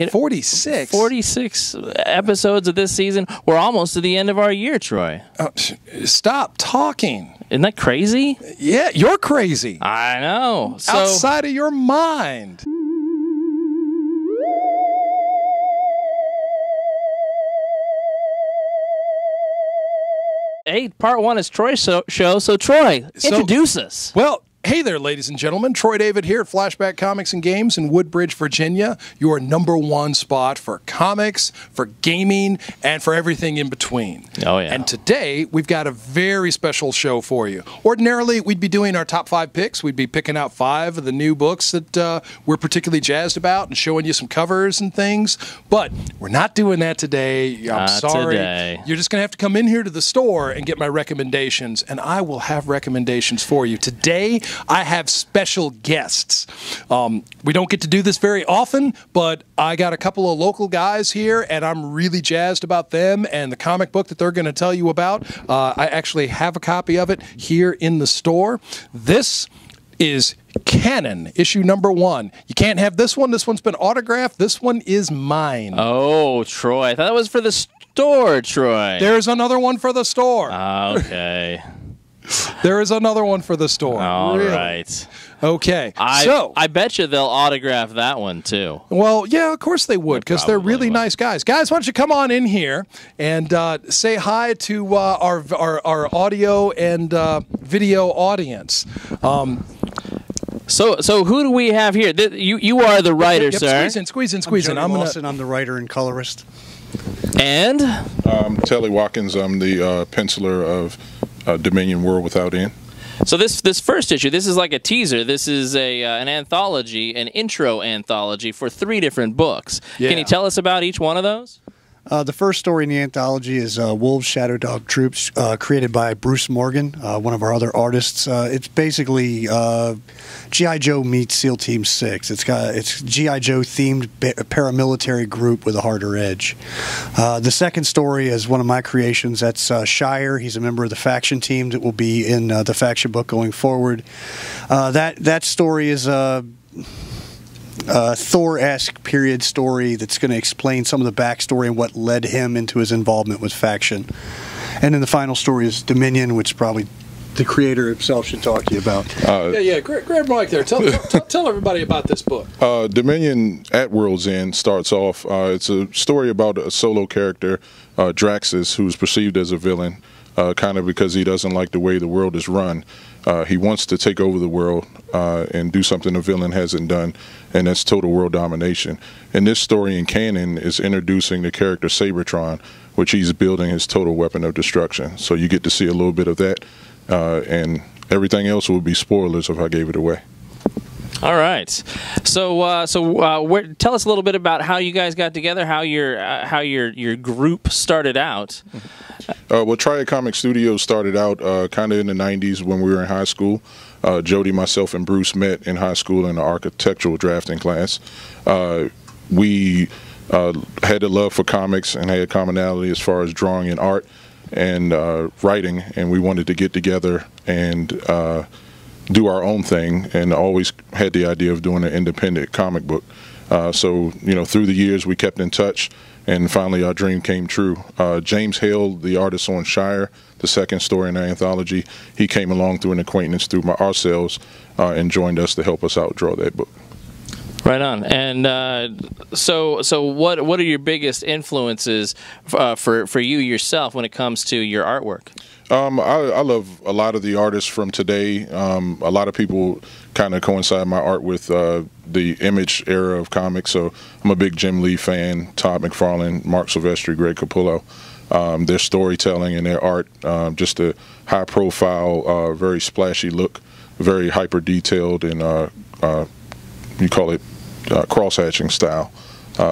46? 46 episodes of this season. We're almost to the end of our year, Troy. Stop talking. Isn't that crazy? Yeah, you're crazy. I know. So, outside of your mind. hey, part one is Troy's show. So Troy, introduce us. Well, hey there, ladies and gentlemen. Troy David here at Flashback Comics and Games in Woodbridge, Virginia. Your #1 spot for comics, for gaming, and for everything in between. Oh, yeah. And today, we've got a very special show for you. Ordinarily, we'd be doing our top 5 picks. We'd be picking out 5 of the new books that we're particularly jazzed about and showing you some covers and things. But we're not doing that today. I'm sorry. Today. You're just going to have to come in here to the store and get my recommendations, and I will have recommendations for you. Today, I have special guests. We don't get to do this very often, but I got a couple of local guys here, and I'm really jazzed about them and the comic book that they're going to tell you about. I actually have a copy of it here in the store. This is Canon, issue #1. You can't have this one. This one's been autographed. This one is mine. Oh, Troy. I thought that was for the store, Troy. There's another one for the store. Okay. There is another one for the store. All really? right. Okay. I bet you they'll autograph that one, too. Well, yeah, of course they would, because they're really nice guys. Guys, why don't you come on in here and say hi to our audio and video audience. So who do we have here? You are the writer, sir. Squeeze in. I'm Lawson. I'm the writer and colorist. And? Telly Watkins. I'm the penciler of Dominion World Without End. So this first issue, this is like a teaser. This is an anthology, an intro anthology for 3 different books. Yeah. Can you tell us about each one of those? The first story in the anthology is Wolves, Shadow Dog Troops, created by Bruce Morgan, one of our other artists. It's basically G.I. Joe meets SEAL Team 6. It's G.I. Joe themed paramilitary group with a harder edge. The second story is one of my creations. That's Shire. He's a member of the faction team that will be in the faction book going forward. That story is Thor-esque period story that's going to explain some of the backstory and what led him into his involvement with faction. And then the final story is Dominion, which probably the creator himself should talk to you about. Grab Mike there. Tell everybody about this book. Dominion at World's End starts off. It's a story about a solo character, Draxus, who's perceived as a villain, kind of because he doesn't like the way the world is run. He wants to take over the world and do something the villain hasn't done, and that's total world domination. And this story in canon is introducing the character Sabertron, which he's building his total weapon of destruction. So you get to see a little bit of that, and everything else would be spoilers if I gave it away. All right. So tell us a little bit about how you guys got together, how your group started out. Well, Triad Comic Studios started out kind of in the 90s when we were in high school. Jody, myself, and Bruce met in high school in the architectural drafting class. We had a love for comics and had commonality as far as drawing and art and writing, and we wanted to get together and do our own thing, and always had the idea of doing an independent comic book. So, through the years we kept in touch, and finally our dream came true. James Hale, the artist on Shire, the second story in our anthology, he came along through an acquaintance through ourselves and joined us to help us out draw that book. Right on. And so what are your biggest influences for you yourself when it comes to your artwork? I love a lot of the artists from today. A lot of people kind of coincide my art with the Image era of comics. So I'm a big Jim Lee fan, Todd McFarlane, Marc Silvestri, Greg Capullo. Their storytelling and their art, just a high-profile, very splashy look, very hyper-detailed, and you call it cross-hatching style.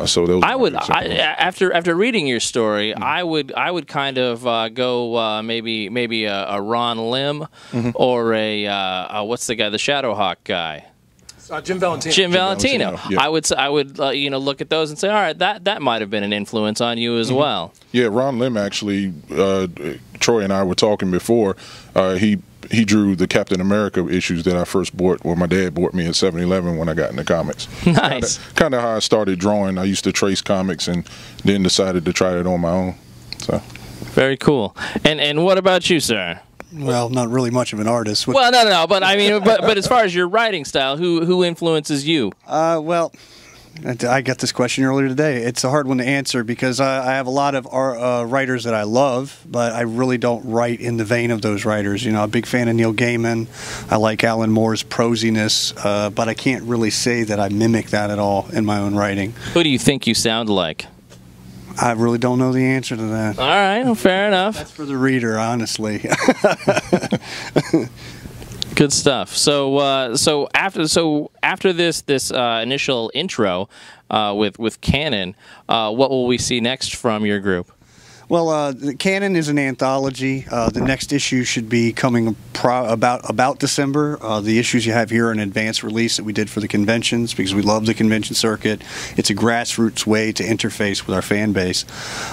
So those after reading your story, I would kind of go maybe a Ron Lim or a what's the guy, the Shadowhawk guy, Jim Valentino. Jim Valentino. Yeah. I would look at those and say, all right, that might have been an influence on you as well. Yeah, Ron Lim actually. Troy and I were talking before. He he drew the Captain America issues that I first bought, or my dad bought me at 7-Eleven when I got into comics. Nice. Kind of how I started drawing. I used to trace comics and then decided to try it on my own. So. Very cool. And what about you, sir? Well, not really much of an artist. Well, no, but I mean, but as far as your writing style, who influences you? Well, I got this question earlier today. It's a hard one to answer because I have a lot of writers that I love, but I really don't write in the vein of those writers. You know, I'm a big fan of Neil Gaiman. I like Alan Moore's prosiness, but I can't really say that I mimic that at all in my own writing. Who do you think you sound like? I really don't know the answer to that. All right, well, fair enough. That's for the reader, honestly. Good stuff. So after this initial intro with Canon, what will we see next from your group? Well, Canon is an anthology. The next issue should be coming about December. The issues you have here are an advanced release that we did for the conventions because we love the convention circuit. It's a grassroots way to interface with our fan base.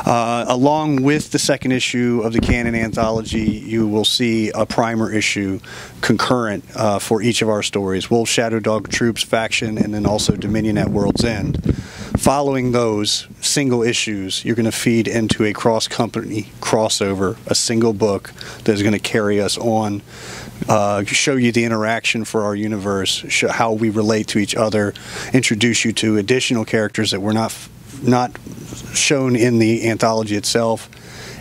Along with the second issue of the Canon anthology, you will see a primer issue concurrent for each of our stories: Wolf, Shadow Dog, Troops, Faction, and then also Dominion at World's End. Following those single issues, you're going to feed into a cross-company crossover, a single book that is going to carry us on, show you the interaction for our universe, show how we relate to each other, introduce you to additional characters that were not shown in the anthology itself,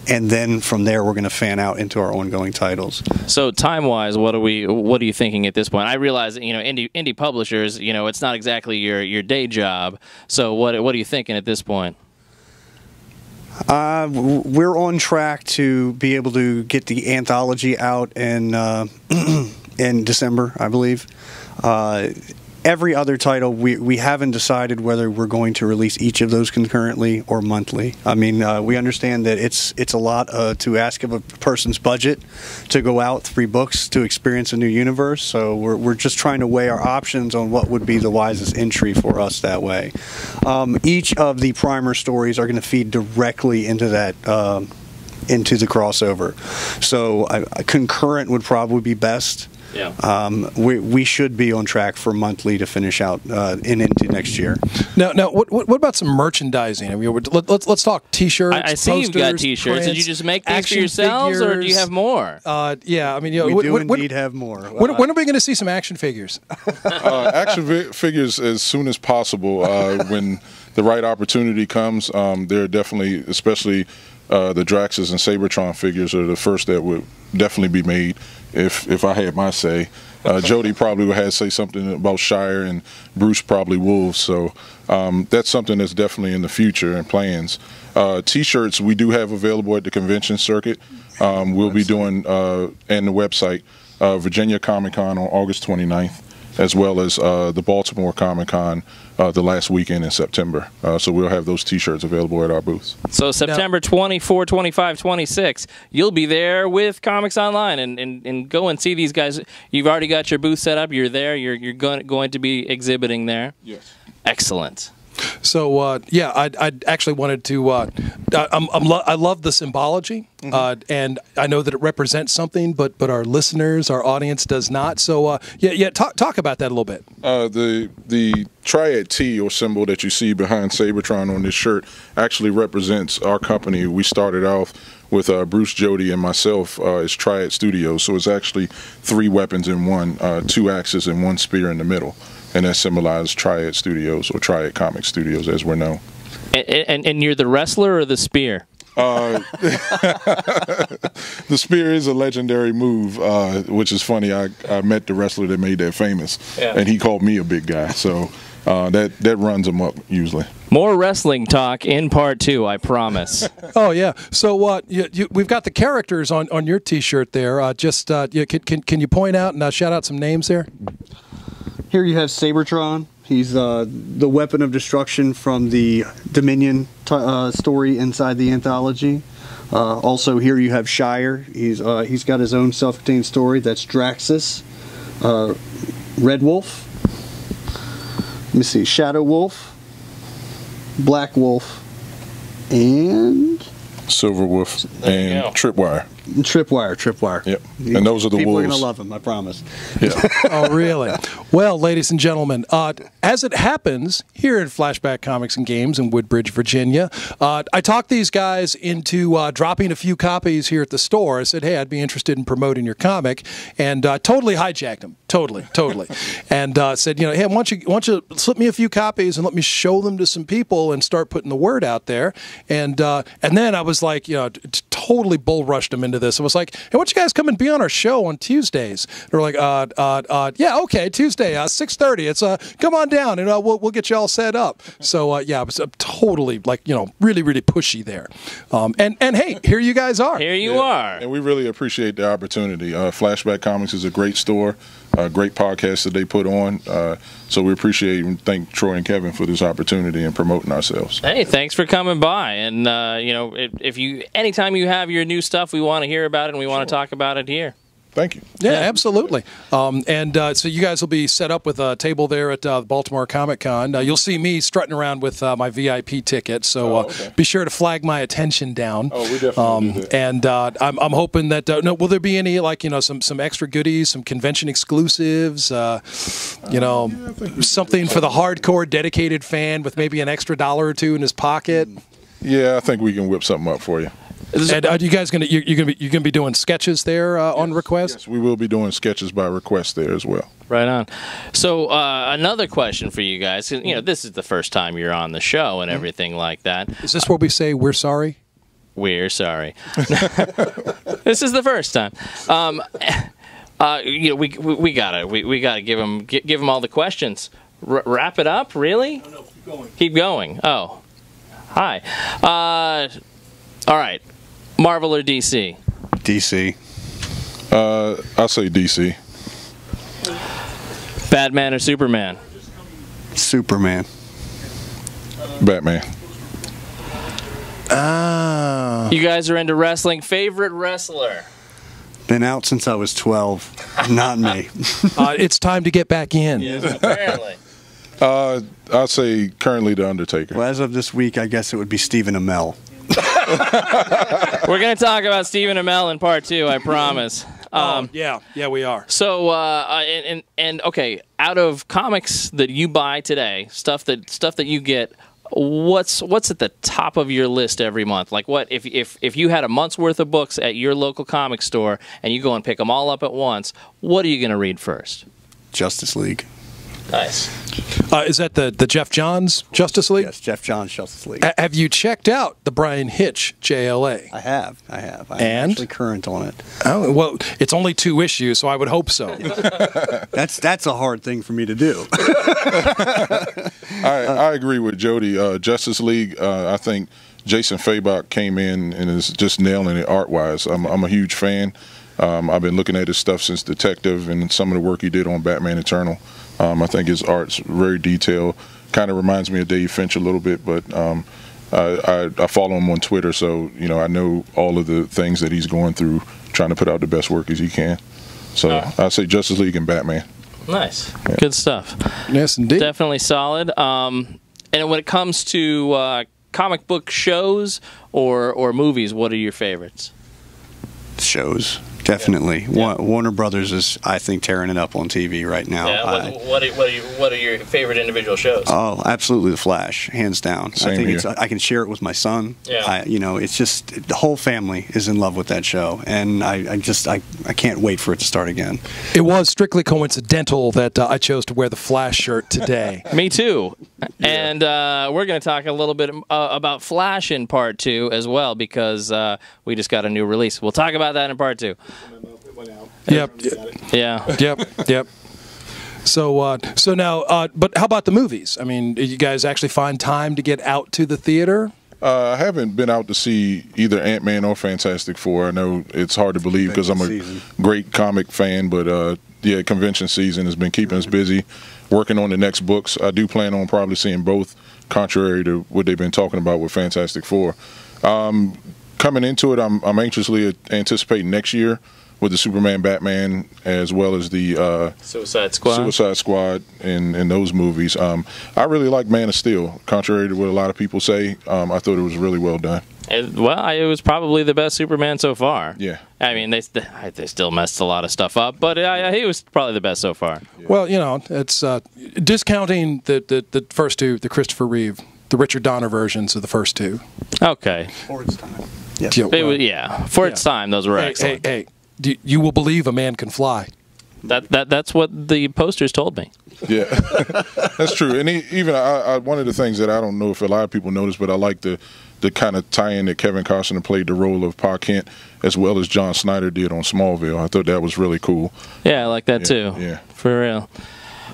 and then from there we're going to fan out into our ongoing titles. So time-wise, what are you thinking at this point? I realize that, indie publishers, it's not exactly your day job. So what are you thinking at this point? We're on track to be able to get the anthology out in December, I believe. Every other title, we haven't decided whether we're going to release each of those concurrently or monthly. I mean, we understand that it's a lot to ask of a person's budget to go out 3 books to experience a new universe. So we're just trying to weigh our options on what would be the wisest entry for us that way. Each of the primer stories are going to feed directly into that. Into the crossover. So concurrent would probably be best. Yeah. We should be on track for monthly to finish out into next year. Now, what about some merchandising? I mean, let's talk T-shirts. I see posters, you've got T-shirts. prints, Did you just make these for yourselves, or do you have more? Yeah, I mean, we do indeed have more. When are we going to see some action figures? Action figures as soon as possible. When the right opportunity comes, they're definitely, especially the Draxus and Sabertron figures, are the first that would definitely be made. If I had my say, Jody probably would have to say something about Shire, and Bruce probably Wolves. So that's something that's definitely in the future and plans. T-shirts we do have available at the convention circuit. We'll be doing and the website Virginia Comic Con on August 29th, as well as the Baltimore Comic Con the last weekend in September. So we'll have those T-shirts available at our booths. So September 24, 25, 26, you'll be there with Comics Online and go and see these guys. You've already got your booth set up. You're there. You're going to be exhibiting there. Yes. Excellent. So yeah, I actually wanted to. I love the symbology, and I know that it represents something, but our listeners, our audience, does not. So yeah, talk about that a little bit. The Triad T or symbol that you see behind Sabertron on this shirt actually represents our company. We started off with Bruce, Jody, and myself as Triad Studios. So it's actually 3 weapons in one, 2 axes and 1 spear in the middle. And that symbolizes Triad Studios, or Triad Comic Studios, as we're known. And you're the wrestler or the spear? The spear is a legendary move, which is funny. I met the wrestler that made that famous, and he called me a big guy. So that runs him up usually. More wrestling talk in part 2, I promise. Oh yeah. So we've got the characters on your T-shirt there. Can you point out and shout out some names there? Here you have Sabertron. He's the weapon of destruction from the Dominion story inside the anthology. Also here you have Shire. He's got his own self-contained story. That's Draxus. Red Wolf. Let me see. Shadow Wolf. Black Wolf. And Silver Wolf and Tripwire. Tripwire. Yep. And those are the People wolves. are going to love him, I promise. Yeah. Oh, really? Well, ladies and gentlemen, as it happens here at Flashback Comics and Games in Woodbridge, Virginia, I talked these guys into dropping a few copies here at the store. I said, hey, I'd be interested in promoting your comic, and totally hijacked them. Totally. And said, hey, why don't you slip me a few copies and let me show them to some people and start putting the word out there. And then I was like, totally bull rushed them into this. I was like, hey, why don't you guys come and be on our show on Tuesdays? They're like, yeah, okay, Tuesday, 6:30. It's come on down and we'll get you all set up. So yeah, I was totally really pushy there. And hey, here you guys are. Here you are. And we really appreciate the opportunity. Flashback Comics is a great store, a great podcast that they put on. So we appreciate and thank Troy and Kevin for this opportunity and promoting ourselves. Hey, thanks for coming by. And if you anytime you have your new stuff, we want to hear about it and we want to talk about it here. Thank you. Yeah, absolutely. So you guys will be set up with a table there at Baltimore Comic Con. You'll see me strutting around with my VIP ticket, so be sure to flag my attention down. Oh, we definitely do that. And I'm hoping that will there be any some extra goodies, some convention exclusives, something for the hardcore dedicated fan with maybe an extra $1 or $2 in his pocket. Yeah, I think we can whip something up for you. And are you guys gonna be doing sketches there on request? Yes, we will be doing sketches by request there as well. Right on. So another question for you guys. This is the first time you're on the show and everything like that. Is this where we say we're sorry? We're sorry. This is the first time. We gotta give them all the questions. Wrap it up, really? No, keep going. Keep going. Oh, hi. All right. Marvel or DC? DC. I'll say DC. Batman or Superman? Superman. Batman. Ah. You guys are into wrestling. Favorite wrestler? Been out since I was 12. Not me. It's time to get back in. Yes, apparently. I'll say currently The Undertaker. Well, as of this week, I guess it would be Stephen Amell. We're going to talk about Stephen Amell in part 2, I promise. Yeah, we are. So, okay, out of comics that you buy today, stuff that you get, what's at the top of your list every month? Like, what if you had a month's worth of books at your local comic store and you go and pick them all up at once, what are you going to read first? Justice League. Nice. Is that the Jeff Johns Justice League? Yes, Jeff Johns Justice League. Have you checked out the Brian Hitch JLA? I have. I'm actually current on it. Oh, well, it's only 2 issues, so I would hope so. That's a hard thing for me to do. I agree with Jody. Justice League, I think Jason Fabok came in and is just nailing it art-wise. I'm a huge fan. I've been looking at his stuff since Detective and some of the work he did on Batman Eternal. I think his art's very detailed. Kind of reminds me of Dave Finch a little bit, but I follow him on Twitter, so I know all of the things that he's going through, trying to put out the best work as he can. So I say Justice League and Batman. Nice, yeah. Good stuff. Yes, indeed. Definitely solid. And when it comes to comic book shows or movies, what are your favorites? Shows. Definitely. Yeah. Warner Brothers is, I think, tearing it up on TV right now. Yeah. What are your favorite individual shows? Oh, absolutely The Flash, hands down. Same I think here. I can share it with my son. Yeah. It's just the whole family is in love with that show, and I can't wait for it to start again. It was strictly coincidental that I chose to wear the Flash shirt today. Me too. Yeah. And we're going to talk a little bit about Flash in part 2 as well, because we just got a new release. We'll talk about that in part 2. Yep. Yeah. Yep. So now, but how about the movies? I mean, did you guys actually find time to get out to the theater? I haven't been out to see either Ant-Man or Fantastic Four. I know it's hard to believe because I'm a great comic fan, but convention season has been keeping us busy working on the next books. I do plan on probably seeing both, contrary to what they've been talking about with Fantastic Four. Coming into it, I'm anxiously anticipating next year with the Superman, Batman, as well as the Suicide Squad in those movies. I really like Man of Steel. Contrary to what a lot of people say, I thought it was really well done. It was probably the best Superman so far. Yeah. I mean, they still messed a lot of stuff up, but he was probably the best so far. Yeah. Well, it's discounting the first two, the Christopher Reeve, the Richard Donner versions of the first two. Okay. For its time. Yes. For its time, those were excellent. Hey, you will believe a man can fly. That's what the posters told me. Yeah, that's true. And even one of the things that I don't know if a lot of people notice, but I like the kind of tie-in that Kevin Costner played the role of Pa Kent, as well as John Snyder did on Smallville. I thought that was really cool. Yeah, I like that too. Yeah, for real.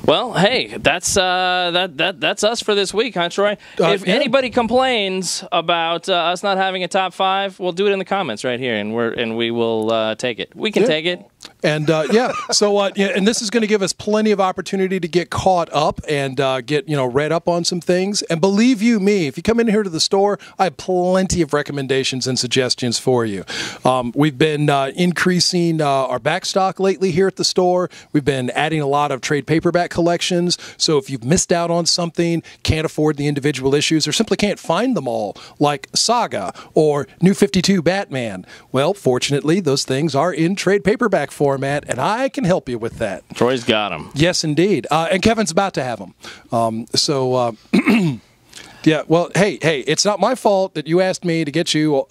Well, hey, that's us for this week, huh, Troy? If anybody complains about us not having a top 5, we'll do it in the comments right here, and we will take it. We can take it. And and this is going to give us plenty of opportunity to get caught up and get read up on some things. And believe you me, if you come in here to the store, I have plenty of recommendations and suggestions for you. We've been increasing our back stock lately here at the store. We've been adding a lot of trade paperback collections. So if you've missed out on something, can't afford the individual issues, or simply can't find them all, like Saga or New 52 Batman, well, fortunately, those things are in trade paperback format, and I can help you with that. Troy's got them. Yes, indeed. And Kevin's about to have them. Yeah, well, hey, it's not my fault that you asked me to get you,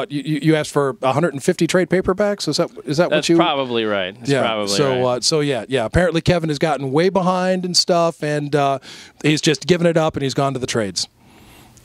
you asked for 150 trade paperbacks? Is that what you... That's probably right. That's probably right. Yeah, apparently Kevin has gotten way behind and stuff, and he's just given it up, and he's gone to the trades.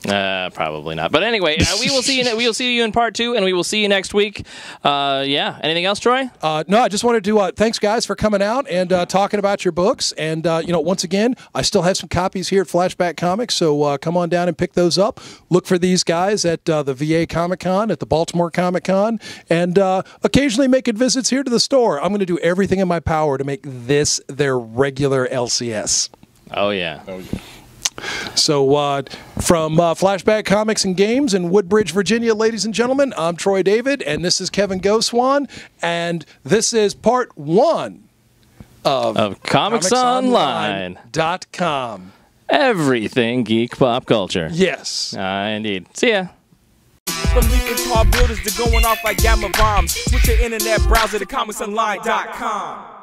Probably not. But anyway, we will see you. We will see you in part 2, and we will see you next week. Anything else, Troy? No, I just wanted to thanks, guys, for coming out and talking about your books. And once again, I still have some copies here at Flashback Comics, so come on down and pick those up. Look for these guys at the VA Comic Con, at the Baltimore Comic Con, and occasionally making visits here to the store. I'm going to do everything in my power to make this their regular LCS. Oh yeah. So from Flashback Comics and Games in Woodbridge, Virginia, ladies and gentlemen, I'm Troy David, and this is Kevin Gaussoin, and this is part 1 of ComicsOnline.com. Everything geek pop culture. Yes. Indeed. See ya. From leaping tall buildings to going off like gamma bombs. Switch your internet browser to ComicsOnline.com.